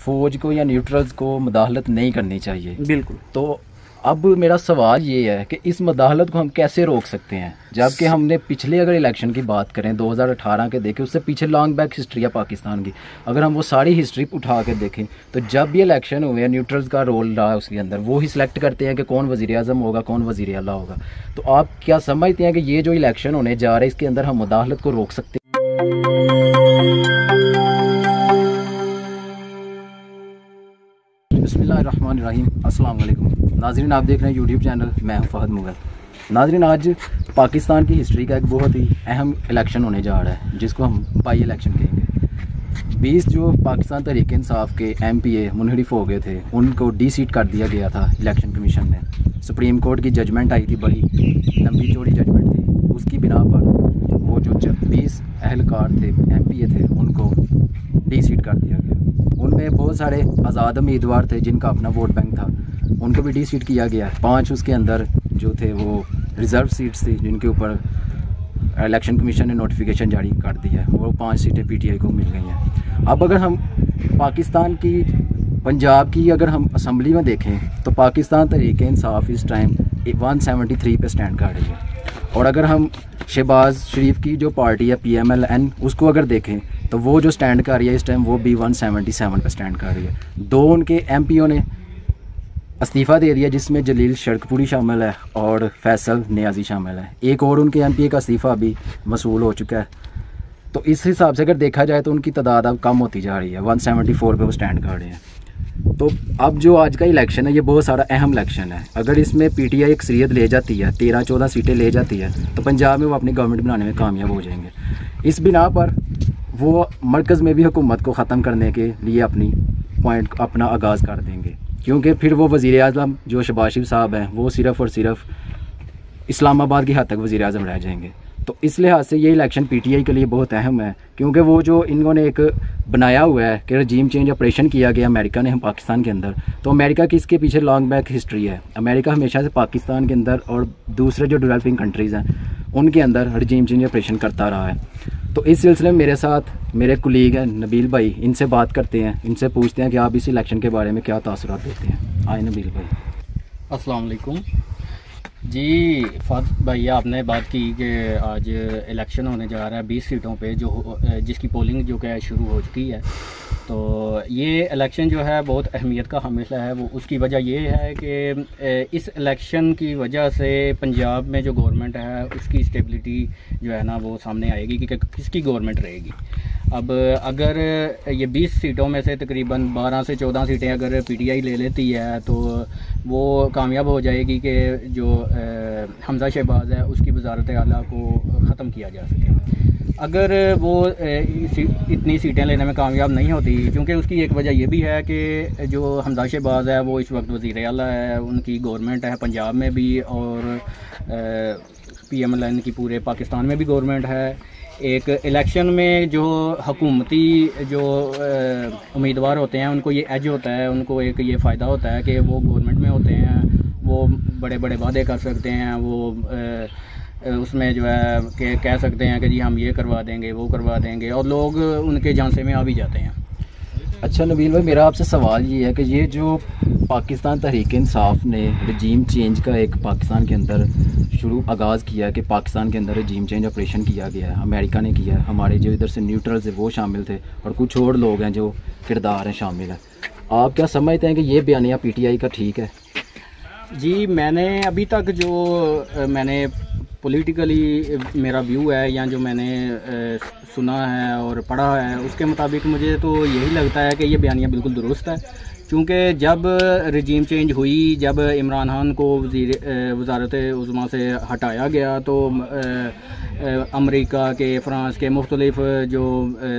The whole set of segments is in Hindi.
फ़ौज को या न्यूट्रल्स को मुदाखलत नहीं करनी चाहिए। बिल्कुल। तो अब मेरा सवाल ये है कि इस मुदाखलत को हम कैसे रोक सकते हैं, जबकि हमने पिछले अगर इलेक्शन की बात करें 2018 के देखें, उससे पीछे लॉन्ग बैक हिस्ट्री है पाकिस्तान की, अगर हम वो सारी हिस्ट्री उठा के देखें तो जब भी इलेक्शन हुए न्यूट्रल्स का रोल रहा है उसके अंदर, वो ही सिलेक्ट करते हैं कि कौन वज़ीर आज़म होगा, कौन वज़ीर आला होगा। तो आप क्या समझते हैं कि ये जो इलेक्शन होने जा रहा है इसके अंदर हम मुदाखलत को रोक सकते हैं? बिस्मिल्लाहिर्रहमानिर्रहीम, अस्सलाम वालेकुम नाज़रीन, आप देख रहे हैं यूट्यूब चैनल, मैं हूं फ़हद मुग़ल। नाज़रीन, आज पाकिस्तान की हिस्ट्री का एक बहुत ही अहम इलेक्शन होने जा रहा है जिसको हम बाई इलेक्शन कहेंगे। 20 जो पाकिस्तान तहरीक इंसाफ के MPA मुनहरिफ हो गए थे उनको डी-सीट कर दिया गया था इलेक्शन कमीशन ने। सुप्रीम कोर्ट की जजमेंट आई थी, बड़ी लंबी चौड़ी जजमेंट थी, उसकी बिना पर वो जो 20 अहलकार थे MPA थे उनको डी-सीट कर दिया गया। उनमें बहुत सारे आज़ाद उम्मीदवार थे जिनका अपना वोट बैंक था, उनको भी डी-सीट किया गया। 5 उसके अंदर जो थे वो रिज़र्व सीट्स थी जिनके ऊपर इलेक्शन कमीशन ने नोटिफिकेशन जारी कर दिया है, वो 5 सीटें PTI को मिल गई हैं। अब अगर हम पाकिस्तान की पंजाब की अगर हम असम्बली में देखें तो पाकिस्तान तहरीक इंसाफ इस टाइम 173 पे स्टैंड कर रही है, और अगर हम शहबाज शरीफ की जो पार्टी है PMLN उसको अगर देखें तो वो जो स्टैंड कर रही है इस टाइम वो भी 177 पे स्टैंड कर रही है। 2 उनके MPO ने इस्तीफ़ा दे दिया जिसमें जलील शर्कपुरी शामिल है और फैसल नियाजी शामिल है। एक और उनके MPA का इस्तीफ़ा भी मसूल हो चुका है। तो इस हिसाब से अगर देखा जाए तो उनकी तादाद अब कम होती जा रही है, 174 पे वो स्टैंड कर रहे हैं। तो अब जो आज का इलेक्शन है ये बहुत सारा अहम इलेक्शन है। अगर इसमें PTI अक्सरियत ले जाती है, 13-14 सीटें ले जाती है, तो पंजाब में वो अपनी गवर्नमेंट बनाने में कामयाब हो जाएंगे। इस बिना पर वो मरकज़ में भी हुकूमत को ख़त्म करने के लिए अपना आगाज़ कर देंगे, क्योंकि फिर वो वज़ीर आज़म जो शहबाज शरीफ साहब हैं वो सिर्फ़ और सिर्फ इस्लामाबाद की हद तक वज़ीर आज़म रह जाएंगे। तो इस लिहाज से ये इलेक्शन PTI के लिए बहुत अहम है, क्योंकि वो जो इन्होंने एक बनाया हुआ है कि रजीम चेंज ऑपरेशन किया गया अमेरिका ने हम पाकिस्तान के अंदर, तो अमेरिका की इसके पीछे लॉन्ग बैक हिस्ट्री है। अमेरिका हमेशा से पाकिस्तान के अंदर और दूसरे जो डेवलपिंग कंट्रीज़ हैं उनके अंदर रजीम चेंज ऑपरेशन करता रहा है। तो इस सिलसिले में मेरे साथ मेरे कुलीग हैं नबील भाई, इनसे बात करते हैं, इनसे पूछते हैं कि आप इस इलेक्शन के बारे में क्या तासुरात देते हैं। आए नबील भाई। अस्सलाम वालेकुम जी। फ़हद भाई, आपने बात की कि आज इलेक्शन होने जा रहा है 20 सीटों पे जिसकी पोलिंग जो है शुरू हो चुकी है। तो ये इलेक्शन जो है बहुत अहमियत का हामिल है। वो उसकी वजह ये है कि इस इलेक्शन की वजह से पंजाब में जो गवर्नमेंट है उसकी स्टेबिलिटी जो है ना वो सामने आएगी कि किसकी गवर्नमेंट रहेगी। अब अगर ये 20 सीटों में से तकरीबन 12 से 14 सीटें अगर PTI ले लेती है तो वो कामयाब हो जाएगी कि जो हमजा शहबाज है उसकी वज़ारत आला को ख़त्म किया जा सके। अगर वो इतनी सीटें लेने में कामयाब नहीं होती, क्योंकि उसकी एक वजह ये भी है कि जो हमजा शहबाज है वो इस वक्त वज़ीर आला है, उनकी गवर्नमेंट है पंजाब में भी और PMLN की पूरे पाकिस्तान में भी गवर्नमेंट है। एक इलेक्शन में जो हुकूमती जो उम्मीदवार होते हैं उनको ये एज होता है, उनको एक ये फ़ायदा होता है कि वो गवर्नमेंट में होते हैं, वो बड़े बड़े वादे कर सकते हैं, वो उसमें जो है कि कह सकते हैं कि जी हम ये करवा देंगे वो करवा देंगे, और लोग उनके झांसे में आ भी जाते हैं। अच्छा नबील भाई, मेरा आपसे सवाल ये है कि ये जो पाकिस्तान तहरीक इंसाफ ने रजीम चेंज का एक पाकिस्तान के अंदर आगाज़ किया कि पाकिस्तान के अंदर रजीम चेंज ऑपरेशन किया गया है, अमेरिका ने किया है, हमारे जो इधर से न्यूट्रल्स है वो शामिल थे और कुछ और लोग हैं जो किरदार हैं शामिल हैं, आप क्या समझते हैं कि ये बयानिया PTI का ठीक है? जी, मैंने अभी तक जो मैंने पॉलिटिकली मेरा व्यू है या जो मैंने सुना है और पढ़ा है उसके मुताबिक मुझे तो यही लगता है कि ये बयानिया बिल्कुल दुरुस्त है। क्योंकि जब रजीम चेंज हुई, जब इमरान खान को वज़ारत उज़्मा से हटाया गया तो अमेरिका के, फ्रांस के मुख्तलिफ जो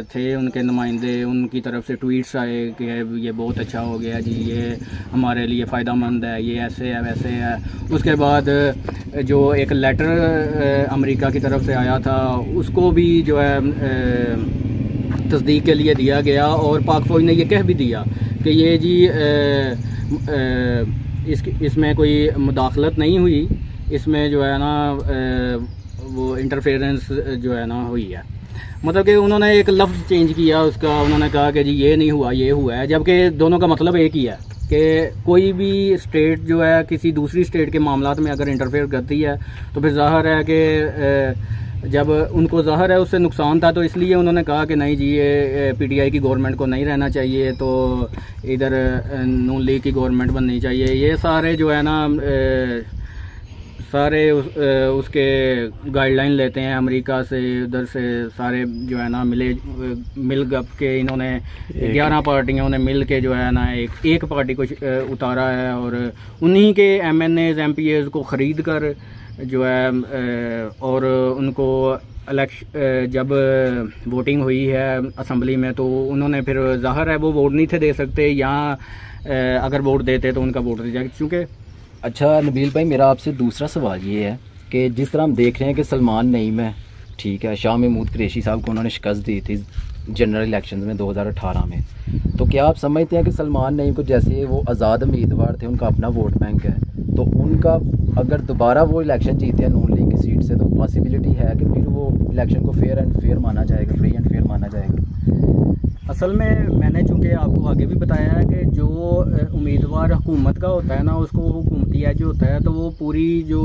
थे उनके नुमाइंदे, उनकी तरफ से ट्वीट्स आए कि ये बहुत अच्छा हो गया जी, ये हमारे लिए फ़ायदेमंद है, ये ऐसे है वैसे है। उसके बाद जो एक लेटर अमेरिका की तरफ से आया था उसको भी जो है तस्दीक के लिए दिया गया, और पाक फ़ौज ने ये कह भी दिया कि ये जी इसमें कोई मुदाखलत नहीं हुई, इसमें जो है ना वो इंटरफेरेंस जो है ना हुई है। मतलब कि उन्होंने एक लफ्ज़ चेंज किया उसका, उन्होंने कहा कि जी ये नहीं हुआ ये हुआ है, जबकि दोनों का मतलब एक ही है कि कोई भी स्टेट जो है किसी दूसरी स्टेट के मामलात में अगर इंटरफेयर करती है तो फिर ज़ाहिर है कि जब उनको ज़ाहिर है उससे नुकसान था, तो इसलिए उन्होंने कहा कि नहीं जी ये पीटीआई की गवर्नमेंट को नहीं रहना चाहिए, तो इधर नून लीग की गवर्नमेंट बननी चाहिए। ये सारे जो है ना सारे उसके गाइडलाइन लेते हैं अमेरिका से, उधर से सारे जो है ना मिल गप के इन्होंने 11 पार्टियों ने मिल के जो है ना एक पार्टी को उतारा है, और उन्हीं के एमएनएज एमपीएज को ख़रीद कर जो है और उनको जब वोटिंग हुई है असम्बली में तो उन्होंने फिर ज़ाहिर है वो वोट नहीं थे दे सकते, यहाँ अगर वोट देते तो उनका वोट दे जाए क्योंकि। अच्छा नबील भाई, मेरा आपसे दूसरा सवाल ये है कि जिस तरह हम देख रहे हैं कि सलमान नईम है, ठीक है, शाह महमूद कुरैशी साहब को उन्होंने शिकस्त दी थी जनरल इलेक्शन में 2018 में, तो क्या आप समझते हैं कि सलमान नईम को, जैसे वो आज़ाद उम्मीदवार थे, उनका अपना वोट बैंक है, तो उनका अगर दोबारा वो इलेक्शन जीते हैं नून लीग की सीट से, तो पॉसिबिलिटी है कि फिर वो इलेक्शन को फेयर माना जाएगा, फ्री एंड फेयर माना जाएगा? असल में मैंने चूँकि आपको आगे भी बताया है कि जो उम्मीदवार हुकूमत का होता है ना, उसको हुकूमती एज होता है, तो वो पूरी जो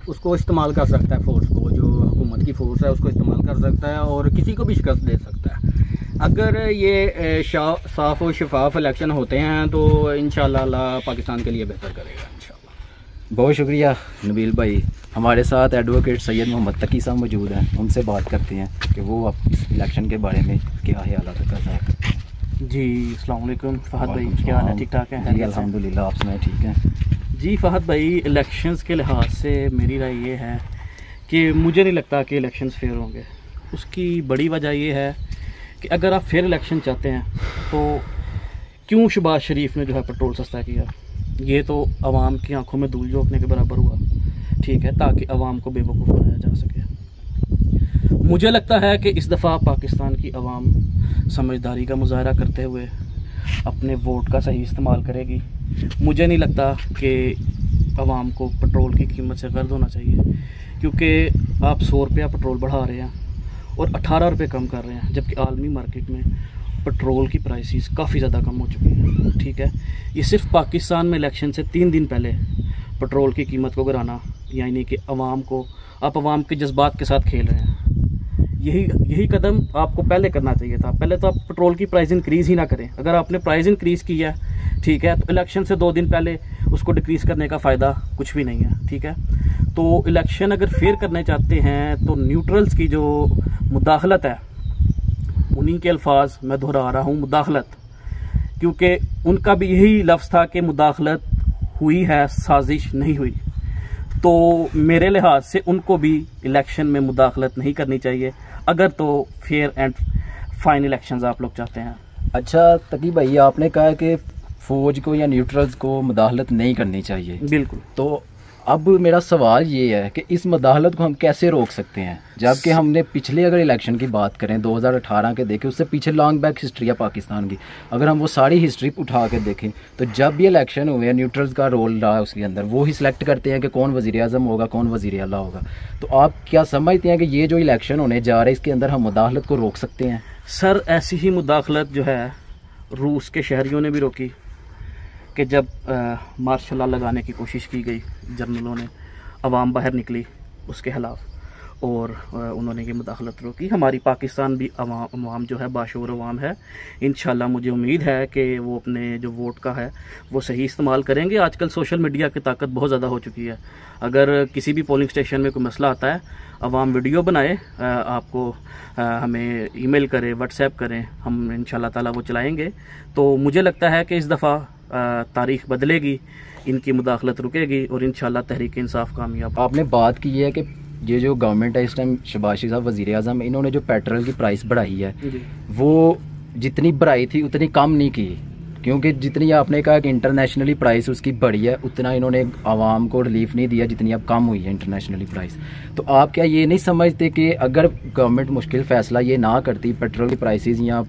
उसको इस्तेमाल कर सकता है, फोर्स को, जो हुकूमत की फोर्स है उसको इस्तेमाल कर सकता है और किसी को भी शिकस्त दे सकता है। अगर ये साफ़ और शफाफ इलेक्शन होते हैं तो इंशाल्लाह अल्लाह पाकिस्तान के लिए बेहतर करेगा इंशाल्लाह। बहुत शुक्रिया नबील भाई। हमारे साथ एडवोकेट सैयद मोहम्मद तकी साहब मौजूद हैं, उनसे बात करते हैं कि वो आप इस इलेक्शन के बारे में क्या ख्याल कर रहे हैं। जी अस्सलाम वालेकुम फ़हद भाई, क्या हाल है? ठीक ठाक है? जी अल्हम्दुलिल्लाह, आप सुनाए? ठीक है जी फ़हद भाई, इलेक्शंस के लिहाज से मेरी राय ये है कि मुझे नहीं लगता कि इलेक्शंस फेयर होंगे। उसकी बड़ी वजह ये है कि अगर आप फेयर इलेक्शन चाहते हैं तो क्यों शहबाज शरीफ ने जो है पेट्रोल सस्ता किया? ये तो आवाम की आंखों में धूल झोंकने के बराबर हुआ, ठीक है, ताकि आवाम को बेवकूफ़ बनाया जा सके। मुझे लगता है कि इस दफ़ा पाकिस्तान की आवाम समझदारी का मुजाहरा करते हुए अपने वोट का सही इस्तेमाल करेगी। मुझे नहीं लगता कि आवाम को पेट्रोल की कीमत से गर्द होना चाहिए, क्योंकि आप 100 रुपया पेट्रोल बढ़ा रहे हैं और 18 रुपये कम कर रहे हैं, जबकि आलमी मार्केट में पेट्रोल की प्राइसेस काफ़ी ज़्यादा कम हो चुकी हैं, ठीक है। ये सिर्फ पाकिस्तान में इलेक्शन से 3 दिन पहले पेट्रोल की कीमत को गिराना, यानी कि आवाम को, आप आवाम के जज्बात के साथ खेल रहे हैं। यही कदम आपको पहले करना चाहिए था। पहले तो आप पेट्रोल की प्राइस इंक्रीज़ ही ना करें। अगर आपने प्राइस इंक्रीज़ की है, ठीक है, तो इलेक्शन से 2 दिन पहले उसको डिक्रीज़ करने का फ़ायदा कुछ भी नहीं है, ठीक है। तो इलेक्शन अगर फेयर करने चाहते हैं तो न्यूट्रल्स की जो मुदाखलत है, उन्हीं के अल्फाज मैं दोहरा रहा हूँ, मुदाखलत, क्योंकि उनका भी यही लफ्ज़ था कि मुदाखलत हुई है, साजिश नहीं हुई। तो मेरे लिहाज से उनको भी इलेक्शन में मुदाखलत नहीं करनी चाहिए, अगर तो फेयर एंड फाइन इलेक्शंस आप लोग चाहते हैं। अच्छा तकी भाई, आपने कहा कि फ़ौज को या न्यूट्रल्स को मुदाखलत नहीं करनी चाहिए। बिल्कुल। तो अब मेरा सवाल ये है कि इस मुदाखलत को हम कैसे रोक सकते हैं, जबकि हमने पिछले अगर इलेक्शन की बात करें 2018 के देखें, उससे पीछे लॉन्ग बैक हिस्ट्री है पाकिस्तान की, अगर हम वो सारी हिस्ट्री उठा के देखें तो जब भी इलेक्शन हुए न्यूट्रल्स का रोल रहा है उसके अंदर, वो ही सिलेक्ट करते हैं कि कौन वज़ीर आज़म होगा, कौन वज़ीर आला होगा। तो आप क्या समझते हैं कि ये जो इलेक्शन होने जा रहा है इसके अंदर हम मुदाखलत को रोक सकते हैं? सर, ऐसी ही मुदाखलत जो है रूस के शहरियों ने भी रोकी कि जब मार्शल लॉ लगाने की कोशिश की गई जर्नलों ने, अवाम बाहर निकली उसके ख़िलाफ़ और उन्होंने ये मुदाखलत रोकी। हमारी पाकिस्तान भी अवाम जो है बाशऊर अवाम है। इंशाल्लाह मुझे उम्मीद है कि वो अपने जो वोट का है वो सही इस्तेमाल करेंगे। आजकल सोशल मीडिया की ताकत बहुत ज़्यादा हो चुकी है। अगर किसी भी पोलिंग स्टेशन में कोई मसला आता है, अवाम वीडियो बनाए, आपको हमें ईमेल करें, व्हाट्सएप करें, हम इंशाल्लाह ताला वो चलाएँगे। तो मुझे लगता है कि इस दफ़ा तारीख़ बदलेगी, इनकी मुदाखलत रुकेगी और इंशाल्लाह तहरीक इंसाफ कामयाब। आपने बात की है कि ये जो गवर्नमेंट है इस टाइम, शहबाज शरीफ साहब वज़ीर आज़म, इन्होंने जो पेट्रोल की प्राइस बढ़ाई है वो जितनी बढ़ाई थी उतनी कम नहीं की, क्योंकि जितनी आपने कहा कि इंटरनेशनली प्राइस उसकी बढ़ी है, उतना इन्होंने आवाम को रिलीफ नहीं दिया जितनी अब कम हुई है इंटरनेशनली प्राइस। तो आप क्या ये नहीं समझते कि अगर गवर्नमेंट मुश्किल फ़ैसला ये ना करती, पेट्रोल की प्राइसेस या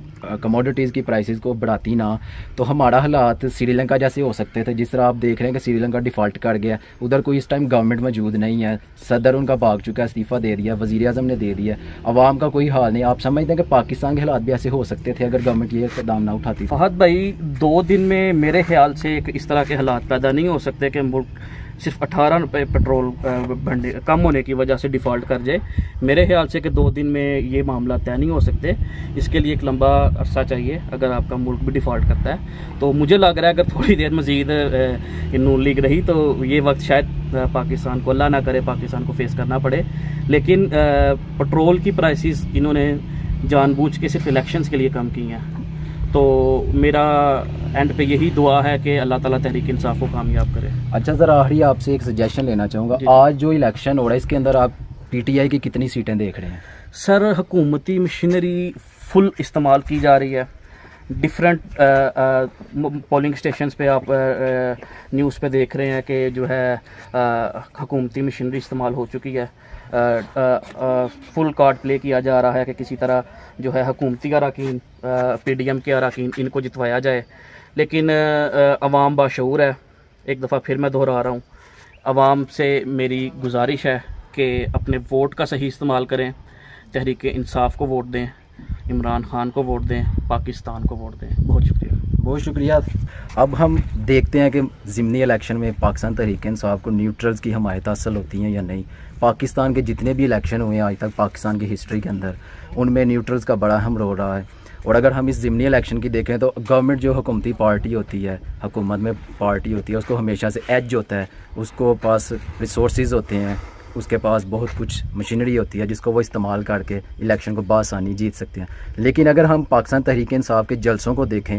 कमोडिटीज़ की प्राइसेस को बढ़ाती ना, तो हमारा हालात श्रीलंका जैसे हो सकते थे। जिस तरह आप देख रहे हैं कि श्रीलंका डिफ़ॉल्ट कर गया, उधर कोई इस टाइम गवर्नमेंट मौजूद नहीं है, सदर उनका भाग चुका है, इस्तीफ़ा दे दिया, वज़ीर आज़म ने दे दिया, अवाम का कोई हाल नहीं। आप समझते हैं कि पाकिस्तान के हालात भी ऐसे हो सकते थे अगर गवर्नमेंट ये इक़दाम ना उठाती? फहद भाई 2 दिन में मेरे ख्याल से एक इस तरह के हालात पैदा नहीं हो सकते कि मुल्क सिर्फ 18 रुपये पेट्रोल बढ़ने कम होने की वजह से डिफ़ॉल्ट कर जाए। मेरे ख्याल से कि 2 दिन में ये मामला तय नहीं हो सकते, इसके लिए एक लंबा अरसा चाहिए अगर आपका मुल्क भी डिफ़ॉल्ट करता है। तो मुझे लग रहा है अगर थोड़ी देर मज़ीद नून लीग रही तो ये वक्त शायद पाकिस्तान को, अल्लाह ना करे, पाकिस्तान को फेस करना पड़े। लेकिन पेट्रोल की प्राइसेस इन्होंने जानबूझ के सिर्फ इलेक्शंस के लिए कम की हैं। तो मेरा एंड पे यही दुआ है कि अल्लाह ताला तहरीक इंसाफ को कामयाब करे। अच्छा सर, आखिरी आपसे एक सजेशन लेना चाहूँगा, आज जो इलेक्शन हो रहा है इसके अंदर आप पीटीआई की कितनी सीटें देख रहे हैं? सर हुकूमती मशीनरी फुल इस्तेमाल की जा रही है। डिफरेंट पोलिंग स्टेशंस पे आप न्यूज़ पे देख रहे हैं कि जो है हुकूमती मशीनरी इस्तेमाल हो चुकी है। फुल कार्ड प्ले किया जा रहा है कि किसी तरह जो है हुकूमती अरकान, पीडीएम के अरकान, इनको जितवाया जाए। लेकिन अवाम बाशऊर है। एक दफ़ा फिर मैं दोहरा रहा हूँ, अवाम से मेरी गुजारिश है कि अपने वोट का सही इस्तेमाल करें, तहरीक इंसाफ को वोट दें, इमरान खान को वोट दें, पाकिस्तान को वोट दें। बहुत शुक्रिया। बहुत शुक्रिया। अब हम देखते हैं कि ज़िमनी इलेक्शन में पाकिस्तान तहरीक इंसाफ को न्यूट्रल्स की हमायत हासिल होती हैं या नहीं। पाकिस्तान के जितने भी इलेक्शन हुए हैं आज तक पाकिस्तान की हिस्ट्री के अंदर, उनमें न्यूट्रल्स का बड़ा अहम रोल रहा है। और अगर हम इस ज़िमनी इलेक्शन की देखें तो गवर्नमेंट जो हुकूमती पार्टी होती है, हुकूमत में पार्टी होती है, उसको हमेशा से एज होता है, उसको पास रिसोर्सेज होते हैं, उसके पास बहुत कुछ मशीनरी होती है जिसको वो इस्तेमाल करके इलेक्शन को बआसानी जीत सकते हैं। लेकिन अगर हम पाकिस्तान तहरीक इंसाफ के जलसों को देखें,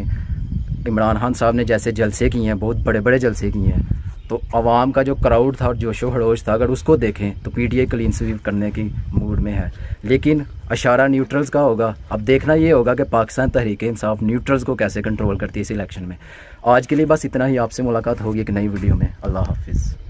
इमरान खान साहब ने जैसे जलसे किए हैं, बहुत बड़े बड़े जलसे किए हैं, तो आवाम का जो क्राउड था और जोशो खरोश था, अगर उसको देखें तो पीटीआई क्लीन स्वीप करने की मूड में है। लेकिन इशारा न्यूट्रल्स का होगा। अब देखना ये होगा कि पाकिस्तान तहरीक इंसाफ न्यूट्रल्स को कैसे कंट्रोल करती है इस इलेक्शन में। आज के लिए बस इतना ही। आपसे मुलाकात होगी एक नई वीडियो में। अल्लाह हाफिज़।